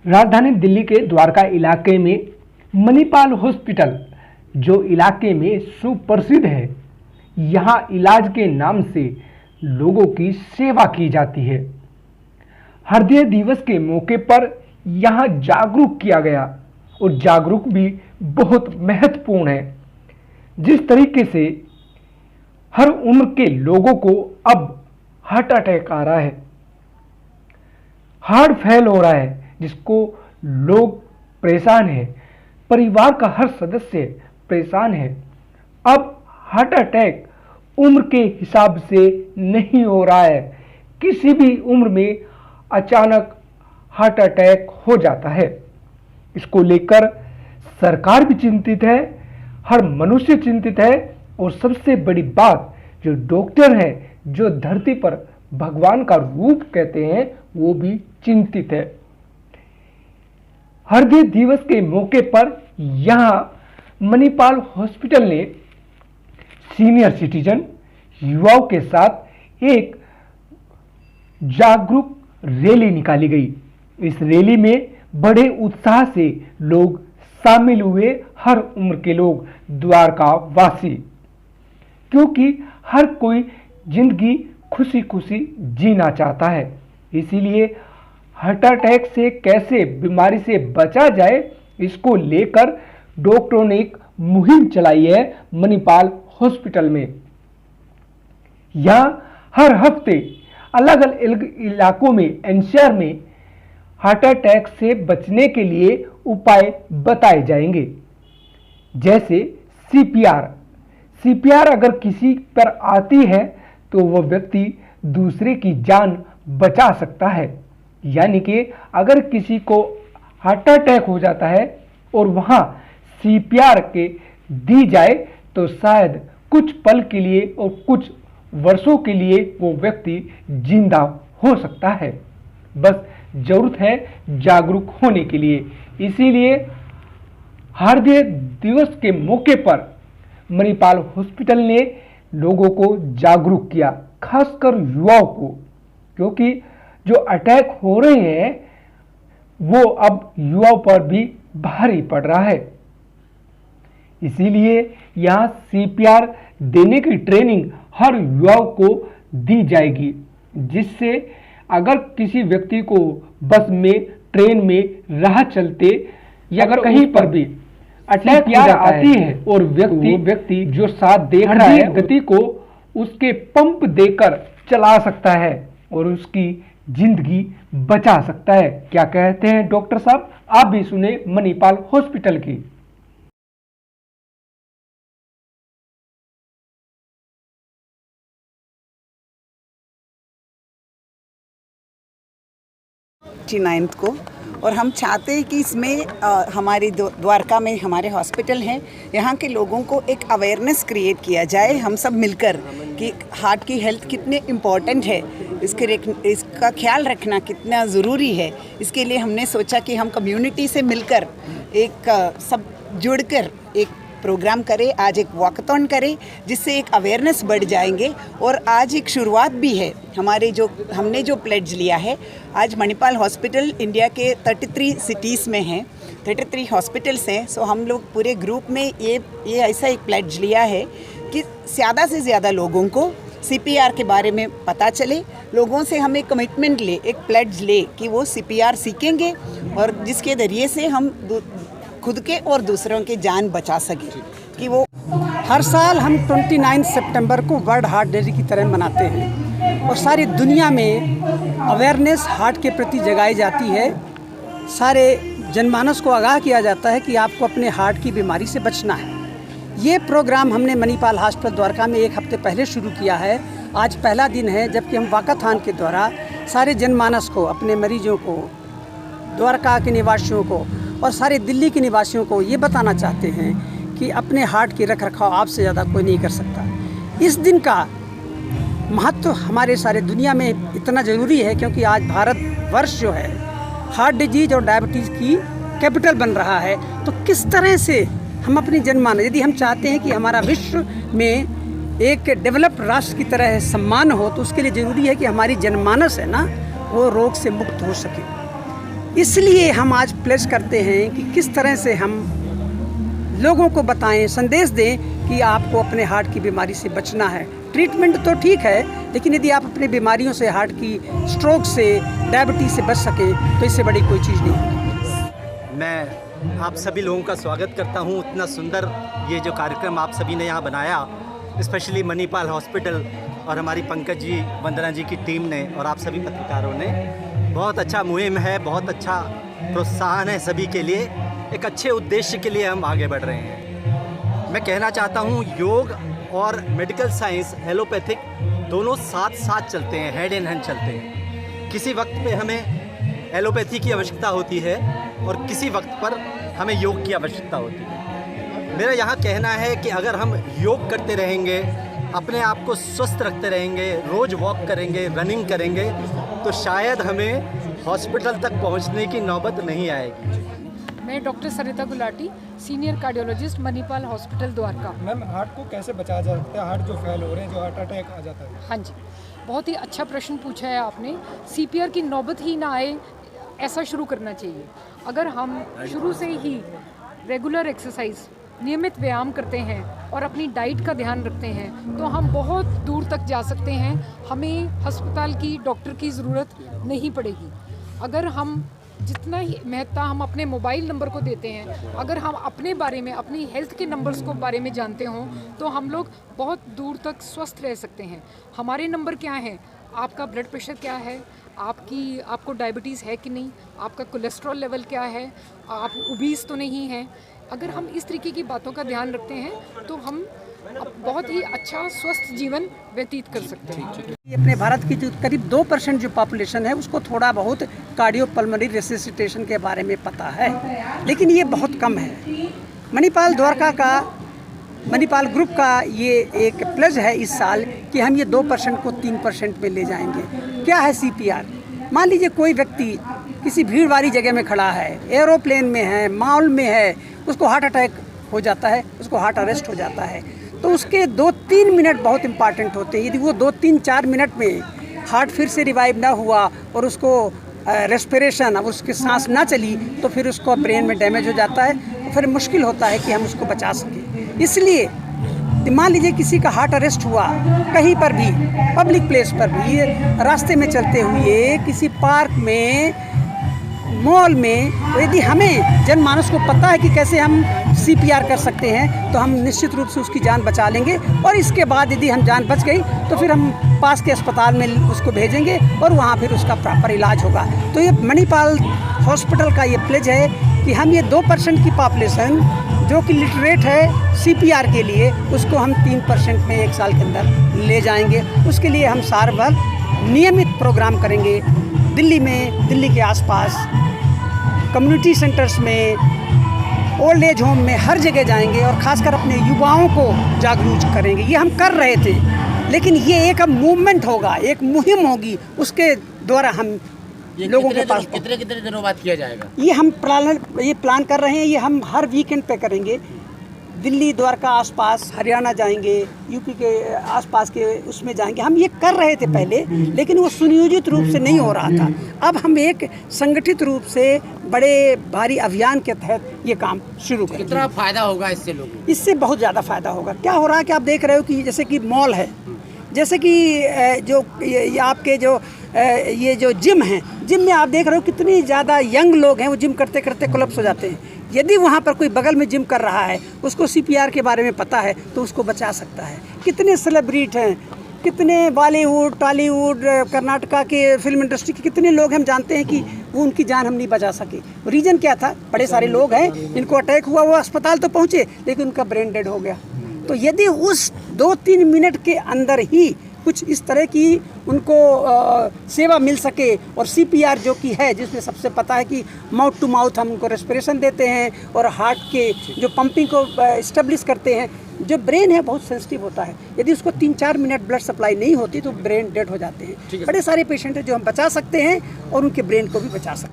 राजधानी दिल्ली के द्वारका इलाके में मणिपाल हॉस्पिटल, जो इलाके में सुप्रसिद्ध है, यहाँ इलाज के नाम से लोगों की सेवा की जाती है। हृदय दिवस के मौके पर यहाँ जागरूक किया गया और जागरूक भी बहुत महत्वपूर्ण है। जिस तरीके से हर उम्र के लोगों को अब हार्ट अटैक आ रहा है, हार्ट फेल हो रहा है, जिसको लोग परेशान है, परिवार का हर सदस्य परेशान है। अब हार्ट अटैक उम्र के हिसाब से नहीं हो रहा है, किसी भी उम्र में अचानक हार्ट अटैक हो जाता है। इसको लेकर सरकार भी चिंतित है, हर मनुष्य चिंतित है और सबसे बड़ी बात, जो डॉक्टर है, जो धरती पर भगवान का रूप कहते हैं, वो भी चिंतित है। हृदय दिवस के मौके पर यहां मणिपाल हॉस्पिटल ने सीनियर सिटीजन युवाओं के साथ एक जागरूक रैली निकाली गई। इस रैली में बड़े उत्साह से लोग शामिल हुए, हर उम्र के लोग, द्वारका वासी, क्योंकि हर कोई जिंदगी खुशी खुशी जीना चाहता है। इसीलिए हार्ट अटैक से कैसे, बीमारी से बचा जाए, इसको लेकर डॉक्टरों ने एक मुहिम चलाई है मणिपाल हॉस्पिटल में। यहाँ हर हफ्ते अलग अलग इलाकों में, एनसीआर में हार्ट अटैक से बचने के लिए उपाय बताए जाएंगे, जैसे सीपीआर अगर किसी पर आती है तो वह व्यक्ति दूसरे की जान बचा सकता है। यानी कि अगर किसी को हार्ट अटैक हो जाता है और वहां सीपीआर के दी जाए तो शायद कुछ पल के लिए और कुछ वर्षों के लिए वो व्यक्ति जिंदा हो सकता है। बस जरूरत है जागरूक होने के लिए। इसीलिए हृदय दिवस के मौके पर मणिपाल हॉस्पिटल ने लोगों को जागरूक किया, खासकर युवाओं को, क्योंकि जो अटैक हो रहे हैं वो अब युवाओं पर भी भारी पड़ रहा है। इसीलिए यहाँ सीपीआर देने की ट्रेनिंग हर युवाओं को दी जाएगी, जिससे अगर किसी व्यक्ति को बस में, ट्रेन में, राह चलते या अगर कहीं पर भी अटैक आती है और व्यक्ति जो साथ देख रहा है, गति को उसके पंप देकर चला सकता है और उसकी जिंदगी बचा सकता है। क्या कहते हैं डॉक्टर साहब? आप भी सुने मणिपाल हॉस्पिटल की। नाइन्थ को, और हम चाहते हैं कि इसमें हमारे द्वारका में हमारे हॉस्पिटल हैं, यहाँ के लोगों को एक अवेयरनेस क्रिएट किया जाए, हम सब मिलकर, कि हार्ट की हेल्थ कितने इम्पॉर्टेंट है, इसका ख्याल रखना कितना ज़रूरी है। इसके लिए हमने सोचा कि हम कम्युनिटी से मिलकर एक सब जुड़कर एक प्रोग्राम करें, आज एक वॉकथॉन करें, जिससे एक अवेयरनेस बढ़ जाएंगे। और आज एक शुरुआत भी है हमने जो प्लेड्ज लिया है। आज मणिपाल हॉस्पिटल इंडिया के 33 सिटीज़ में हैं, 33 हॉस्पिटल्स हैं। सो हम लोग पूरे ग्रुप में ये ऐसा एक प्लेड्ज लिया है कि ज़्यादा से ज़्यादा लोगों को सीपीआर के बारे में पता चले, लोगों से हम एक कमिटमेंट ले, एक प्लेड्ज ले कि वो सीपीआर सीखेंगे और जिसके ज़रिए से हम खुद के और दूसरों की जान बचा सके। कि वो हर साल हम 29 सितंबर को वर्ल्ड हार्ट डे की तरह मनाते हैं और सारी दुनिया में अवेयरनेस हार्ट के प्रति जगाई जाती है। सारे जनमानस को आगाह किया जाता है कि आपको अपने हार्ट की बीमारी से बचना है। ये प्रोग्राम हमने मणिपाल हॉस्पिटल द्वारका में एक हफ्ते पहले शुरू किया है। आज पहला दिन है जबकि हम वाकाथॉन के द्वारा सारे जनमानस को, अपने मरीजों को, द्वारका के निवासियों को और सारे दिल्ली के निवासियों को ये बताना चाहते हैं कि अपने हार्ट की रख रखाव आपसे ज़्यादा कोई नहीं कर सकता। इस दिन का महत्व हमारे सारे दुनिया में इतना ज़रूरी है क्योंकि आज भारत वर्ष जो है हार्ट डिजीज़ और डायबिटीज़ की कैपिटल बन रहा है। तो किस तरह से हम अपनी जनमानस, यदि हम चाहते हैं कि हमारा विश्व में एक डेवलप्ड राष्ट्र की तरह सम्मान हो, तो उसके लिए ज़रूरी है कि हमारी जनमानस है ना, वो रोग से मुक्त हो सके। इसलिए हम आज प्लेस करते हैं कि किस तरह से हम लोगों को बताएं, संदेश दें कि आपको अपने हार्ट की बीमारी से बचना है। ट्रीटमेंट तो ठीक है, लेकिन यदि आप अपनी बीमारियों से, हार्ट की स्ट्रोक से, डायबिटीज़ से बच सकें तो इससे बड़ी कोई चीज़ नहीं होगी। मैं आप सभी लोगों का स्वागत करता हूं। इतना सुंदर ये जो कार्यक्रम आप सभी ने यहाँ बनाया, स्पेशली मणिपाल हॉस्पिटल और हमारी पंकज जी, वंदना जी की टीम ने और आप सभी पत्रकारों ने, बहुत अच्छा मुहिम है, बहुत अच्छा प्रोत्साहन है सभी के लिए। एक अच्छे उद्देश्य के लिए हम आगे बढ़ रहे हैं। मैं कहना चाहता हूँ, योग और मेडिकल साइंस, एलोपैथिक दोनों साथ साथ चलते हैं, हेड इन हैंड चलते हैं। किसी वक्त पे हमें एलोपैथी की आवश्यकता होती है और किसी वक्त पर हमें योग की आवश्यकता होती है। मेरा यहाँ कहना है कि अगर हम योग करते रहेंगे, अपने आप को स्वस्थ रखते रहेंगे, रोज़ वॉक करेंगे, रनिंग करेंगे, तो शायद हमें हॉस्पिटल तक पहुँचने की नौबत नहीं आएगी। मैं doctor Sarita Gulati, senior cardiologist, Manipal hospital, Dwarka. Ma'am, heart को कैसे बचाया जा सकता है? हार्ट जो फेल हो रहे हैं, जो हार्ट अटैक आ जाता है। हाँ जी, बहुत ही अच्छा प्रश्न पूछा है आपने। CPR की नौबत ही ना आए, ऐसा शुरू करना चाहिए। अगर हम शुरू से ही रेगुलर एक्सरसाइज, नियमित व्यायाम करते हैं और अपनी डाइट का ध्यान रखते हैं तो हम बहुत दूर तक जा सकते हैं। हमें अस्पताल की, डॉक्टर की ज़रूरत नहीं पड़ेगी। अगर हम जितना ही महत्ता हम अपने मोबाइल नंबर को देते हैं, अगर हम अपने बारे में, अपनी हेल्थ के नंबर्स को बारे में जानते हों तो हम लोग बहुत दूर तक स्वस्थ रह सकते हैं। हमारे नंबर क्या हैं? आपका ब्लड प्रेशर क्या है, आपको डायबिटीज़ है कि नहीं, आपका कोलेस्ट्रॉल लेवल क्या है, आप ओबीस तो नहीं हैं। अगर हम इस तरीके की बातों का ध्यान रखते हैं तो हम बहुत ही अच्छा स्वस्थ जीवन व्यतीत कर सकते हैं। अपने भारत की जो करीब 2% जो पॉपुलेशन है उसको थोड़ा बहुत कार्डियोपल्मोनरी रेसिसिटेशन के बारे में पता है, लेकिन ये बहुत कम है। मणिपाल द्वारका का, मणिपाल ग्रुप का ये एक प्लस है इस साल कि हम ये 2% को 3% में ले जाएंगे। क्या है CPR? मान लीजिए कोई व्यक्ति किसी भीड़ वाली जगह में खड़ा है, एरोप्लेन में है, मॉल में है, उसको हार्ट अटैक हो जाता है, उसको हार्ट अरेस्ट हो जाता है, तो उसके 2-3 मिनट बहुत इंपॉर्टेंट होते हैं। यदि वो 2-3-4 मिनट में हार्ट फिर से रिवाइव ना हुआ और उसको रेस्पिरेशन, अब उसकी सांस ना चली, तो फिर उसको ब्रेन में डैमेज हो जाता है, तो फिर मुश्किल होता है कि हम उसको बचा सकें। इसलिए मान लीजिए किसी का हार्ट अरेस्ट हुआ कहीं पर भी, पब्लिक प्लेस पर भी, रास्ते में चलते हुए, किसी पार्क में, मॉल में, तो यदि हमें जनमानस को पता है कि कैसे हम CPR कर सकते हैं तो हम निश्चित रूप से उसकी जान बचा लेंगे। और इसके बाद यदि हम जान बच गई तो फिर हम पास के अस्पताल में उसको भेजेंगे और वहाँ फिर उसका प्रॉपर इलाज होगा। तो ये मणिपाल हॉस्पिटल का ये प्लेज है कि हम ये 2% की पॉपुलेशन जो कि लिटरेट है CPR के लिए, उसको हम 3% में 1 साल के अंदर ले जाएंगे। उसके लिए हम साल भर नियमित प्रोग्राम करेंगे। दिल्ली में, दिल्ली के आसपास, कम्युनिटी सेंटर्स में, ओल्ड एज होम में, हर जगह जाएंगे और ख़ासकर अपने युवाओं को जागरूक करेंगे। ये हम कर रहे थे, लेकिन ये एक अब मूवमेंट होगा, एक मुहिम होगी, उसके द्वारा हम लोगों के पास कितने दिनों बाद किया जाएगा? ये हम प्लान कर रहे हैं। ये हम हर वीकेंड पे करेंगे। दिल्ली, द्वारका आसपास, हरियाणा जाएंगे, यूपी के आसपास के उसमें जाएंगे। हम ये कर रहे थे पहले, लेकिन वो सुनियोजित रूप से नहीं हो रहा था। अब हम एक संगठित रूप से बड़े भारी अभियान के तहत ये काम शुरू करेंगे। कितना फ़ायदा होगा इससे लोगों को? इससे बहुत ज़्यादा फ़ायदा होगा। क्या हो रहा है कि आप देख रहे हो कि जैसे कि मॉल है, जैसे कि जो ये आपके ये जो जिम हैं, जिम में आप देख रहे हो कितनी ज़्यादा यंग लोग हैं, वो जिम करते करते कोलैप्स हो जाते हैं। यदि वहाँ पर कोई बगल में जिम कर रहा है, उसको CPR के बारे में पता है, तो उसको बचा सकता है। कितने सेलिब्रिटी हैं, कितने बॉलीवुड, टॉलीवुड, कर्नाटका के फिल्म इंडस्ट्री के कितने लोग हम जानते हैं कि वो उनकी जान हम नहीं बचा सके। रीज़न क्या था? बड़े सारे लोग हैं जिनको अटैक हुआ, वो अस्पताल तो पहुँचे लेकिन उनका ब्रेन डेड हो गया। तो यदि उस 2-3 मिनट के अंदर ही कुछ इस तरह की उनको सेवा मिल सके, और CPR जो कि है, जिसमें सबसे पता है कि माउथ टू माउथ हम उनको रेस्पिरेशन देते हैं और हार्ट के जो पंपिंग को इस्टेब्लिश करते हैं। जो ब्रेन है बहुत सेंसिटिव होता है, यदि उसको 3-4 मिनट ब्लड सप्लाई नहीं होती तो ब्रेन डेड हो जाते हैं। बड़े सारे पेशेंट हैं जो हम बचा सकते हैं और उनके ब्रेन को भी बचा सकते हैं।